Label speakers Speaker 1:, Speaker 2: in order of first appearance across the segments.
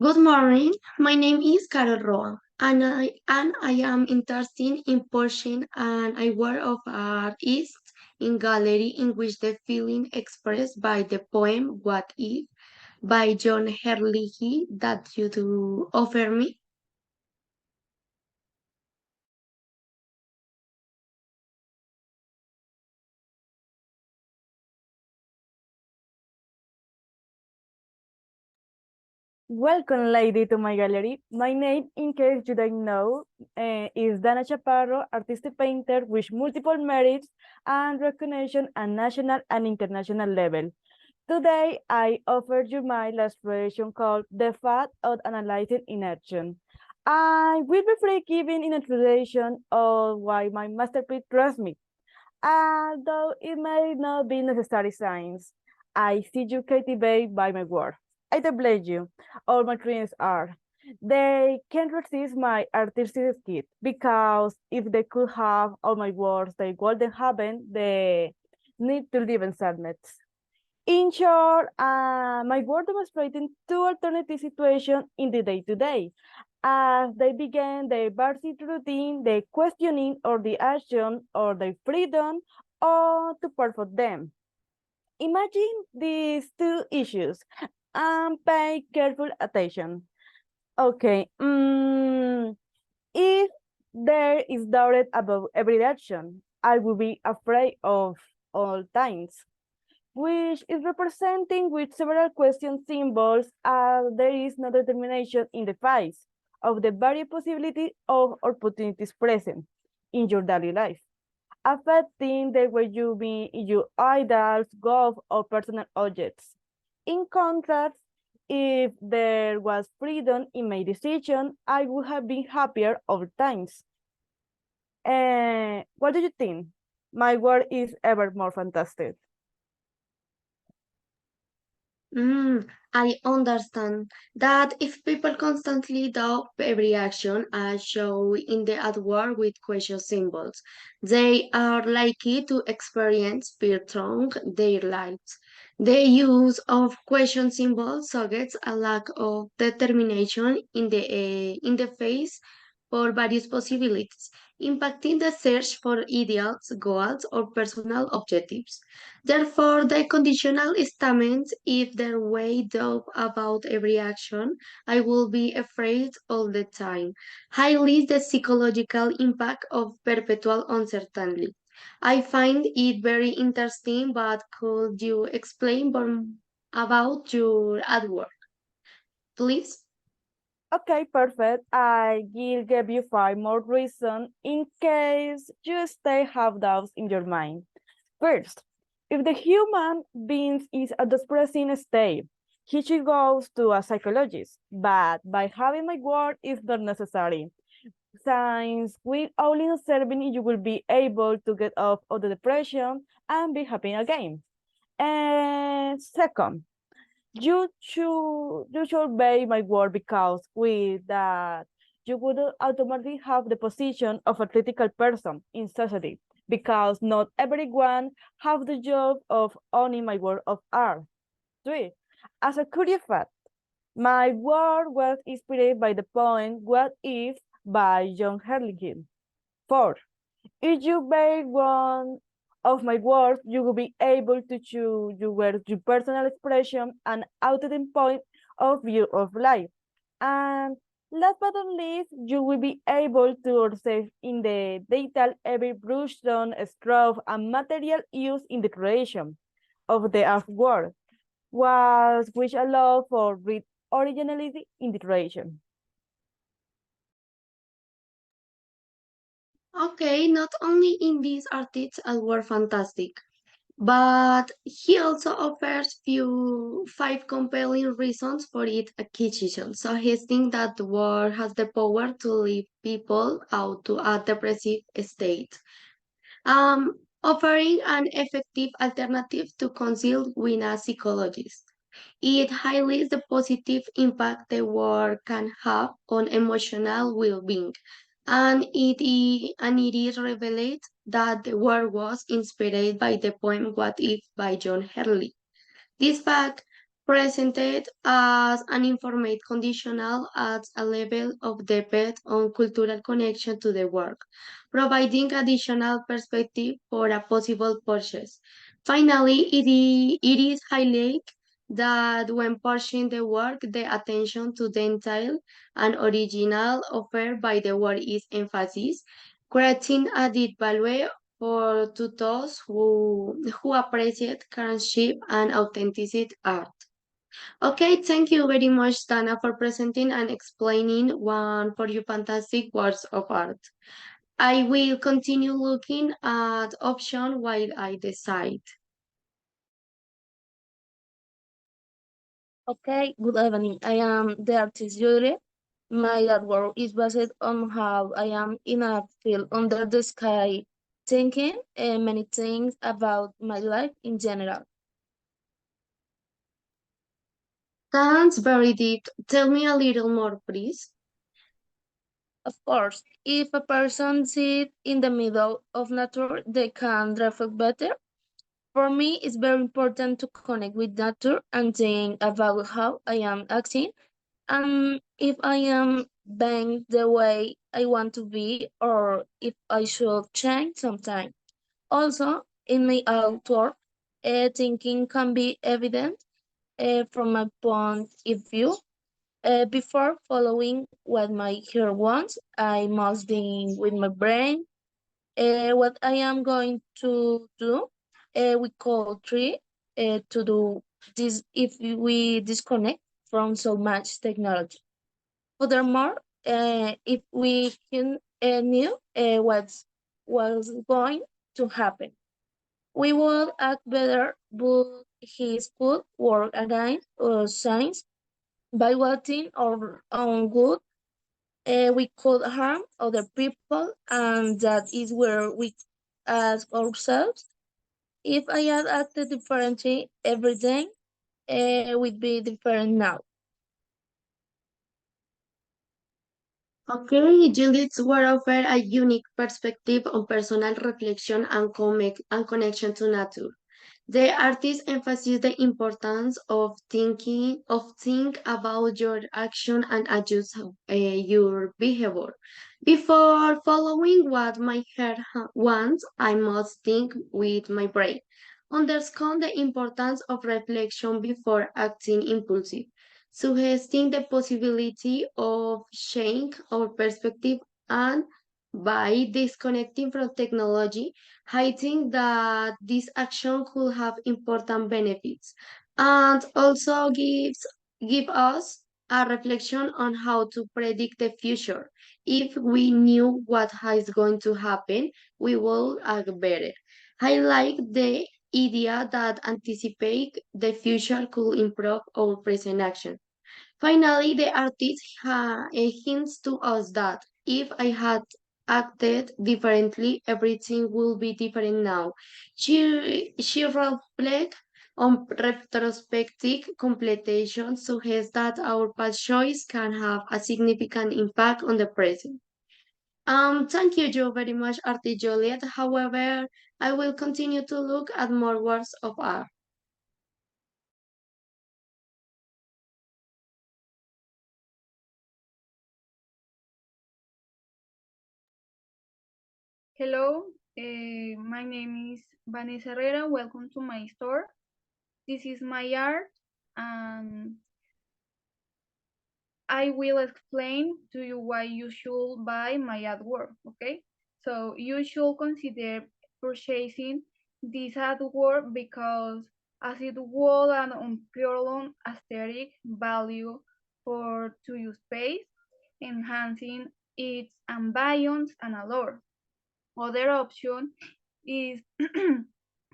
Speaker 1: Good morning. My name is Carol Roa, and I am interested in Persian and I work of art is in gallery in which the feeling expressed by the poem What If by John Herlihy that you do offer me.
Speaker 2: Welcome, lady, to my gallery. My name, in case you don't know, is Dana Chaparro, artistic painter with multiple merits and recognition at national and international level. Today, I offer you my illustration called The Fact of Analyzing in Action. I will be free giving an introduction of why my masterpiece draws me. Although it may not be necessary science, I see you captivated by my work. I don't blame you. All my dreams are. They can't resist my artistic skill because if they could have all my works, they wouldn't have the need to live in sadness. In short, my work demonstrating two alternative situations in the day-to-day. As they begin their varsity routine, the questioning or the action or the freedom or to perform them. Imagine these two issues and pay careful attention. Okay, if there is doubt about every action, I will be afraid of all times, which is representing with several question symbols as there is no determination in the face of the various possibilities of opportunities present in your daily life, affecting the way you be your idols, golf, or personal objects. In contrast, if there was freedom in my decision, I would have been happier all times. What do you think? My work is ever more fantastic.
Speaker 1: I understand that if people constantly doubt every action as shown in the artwork with question symbols, they are likely to experience fear throughout their lives. The use of question symbols suggests a lack of determination in the face for various possibilities, impacting the search for ideals, goals, or personal objectives. Therefore, the conditional statements, if there were doubt about every action, I will be afraid all the time, highlights the psychological impact of perpetual uncertainty. I find it very interesting, but could you explain more about your artwork, please?
Speaker 2: Okay, perfect. I will give you five more reasons in case you still have doubts in your mind. First, if the human being is at the depressing state, he should go to a psychologist, but by having my word is not necessary. Since with only observing you will be able to get off of the depression and be happy again. And second, you should obey my word because with that you would automatically have the position of a critical person in society because not everyone have the job of owning my work of art. Three, as a curious fact, my work was inspired by the poem What If by John Hurley. Four, if you buy one of my works, you will be able to choose your personal expression and authentic point of view of life. And last but not least, you will be able to observe in the detail every brushstone, stroke, and material used in the creation of the artwork, was which allow for great originality in the creation.
Speaker 1: Okay, not only in these artists were fantastic, but he also offers five compelling reasons for it acquisition. So he thinks that the war has the power to lead people out to a depressive state, offering an effective alternative to consult with a psychologist. It highlights the positive impact the war can have on emotional well-being, and it is revealed that the war was inspired by the poem What If by John Hurley. This fact presented as an informed conditional at a level of depth on cultural connection to the work, providing additional perspective for a possible purchase. Finally, it is highlighted that when purchasing the work, the attention to detail and original offered by the work is emphasized, creating added value for to those who appreciate craftsmanship and authenticity art. Okay, thank you very much, Dana, for presenting and explaining one for your fantastic works of art. I will continue looking at option while I decide.
Speaker 3: Okay, good evening. I am the artist Julie. My artwork is based on how I am in a field under the sky, thinking many things about my life in general.
Speaker 1: That's very deep. Tell me a little more, please.
Speaker 3: Of course, if a person sits in the middle of nature, they can reflect better. For me, it's very important to connect with nature and think about how I am acting and if I am being the way I want to be or if I should change sometime. Also, in my outward, thinking can be evident from my point of view. Before following what my heart wants, I must think with my brain what I am going to do. We call three to do this if we disconnect from so much technology. Furthermore, if we can knew what's going to happen, we would act better, but his could work against science by waiting our own good. We could harm other people, and that is where we ask ourselves if I had acted differently every day, would be different now.
Speaker 1: Okay, Judith's were offer a unique perspective on personal reflection and, and connection to nature. The artist emphasizes the importance of think about your action and adjust your behavior. Before following what my heart wants, I must think with my brain. Understand the importance of reflection before acting impulsive, suggesting the possibility of change or perspective and by disconnecting from technology, I think that this action could have important benefits and also give us a reflection on how to predict the future. If we knew what is going to happen, we will act better. I like the idea that anticipate the future could improve our present action. Finally, the artist hints to us that if I had acted differently, everything will be different now. She reflects on retrospective completion suggests that our past choice can have a significant impact on the present. Thank you, Joe, very much, Artie Joliet. However, I will continue to look at more works of art.
Speaker 4: Hello, my name is Vanessa Herrera. Welcome to my store. This is my art, and I will explain to you why you should buy my artwork. Okay, so you should consider purchasing this artwork because as it will an unparalleled aesthetic value for to your space, enhancing its ambience and allure. Other option is the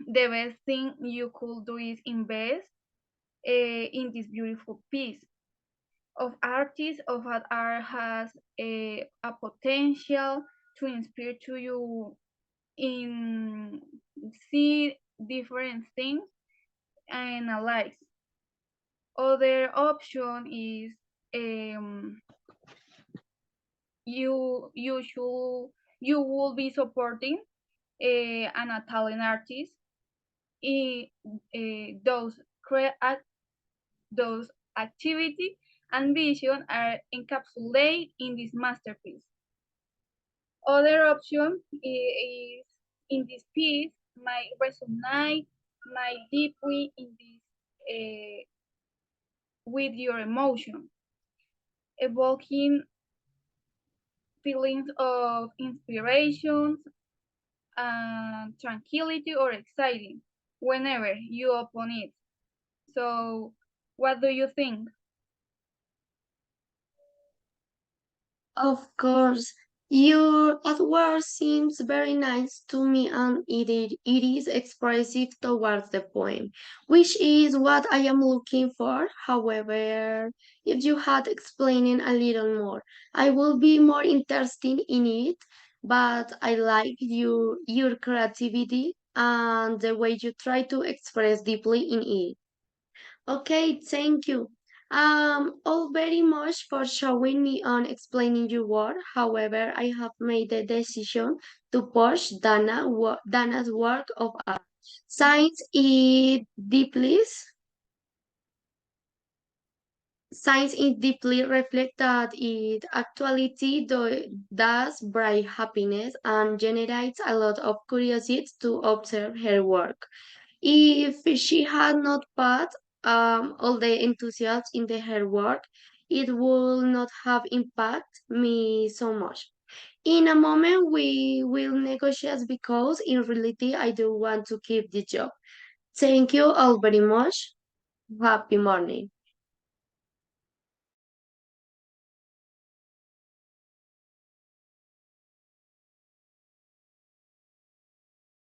Speaker 4: best thing you could do is invest in this beautiful piece of artist of art has a potential to inspire to you in see different things and analyze. Other option is um, you will be supporting an Italian artist in those Those activity and vision are encapsulated in this masterpiece. Other option is in this piece might resonate, might deeply in this with your emotion, evoking feelings of inspiration and tranquility or exciting whenever you open it. So, what do you think?
Speaker 1: Of course, your artwork seems very nice to me and it is expressive towards the poem, which is what I am looking for. However, if you had explaining a little more, I will be more interested in it, but I like your creativity and the way you try to express deeply in it. Okay, thank you. All very much for showing me and explaining your work. However, I have made the decision to push Dana's work of art. Science it deeply Science is deeply reflect that it actuality does bring happiness and generates a lot of curiosity to observe her work. If she had not put all the enthusiasm in her work, it would not have impacted me so much. In a moment, we will negotiate because in reality, I do want to keep the job. Thank you all very much. Happy morning.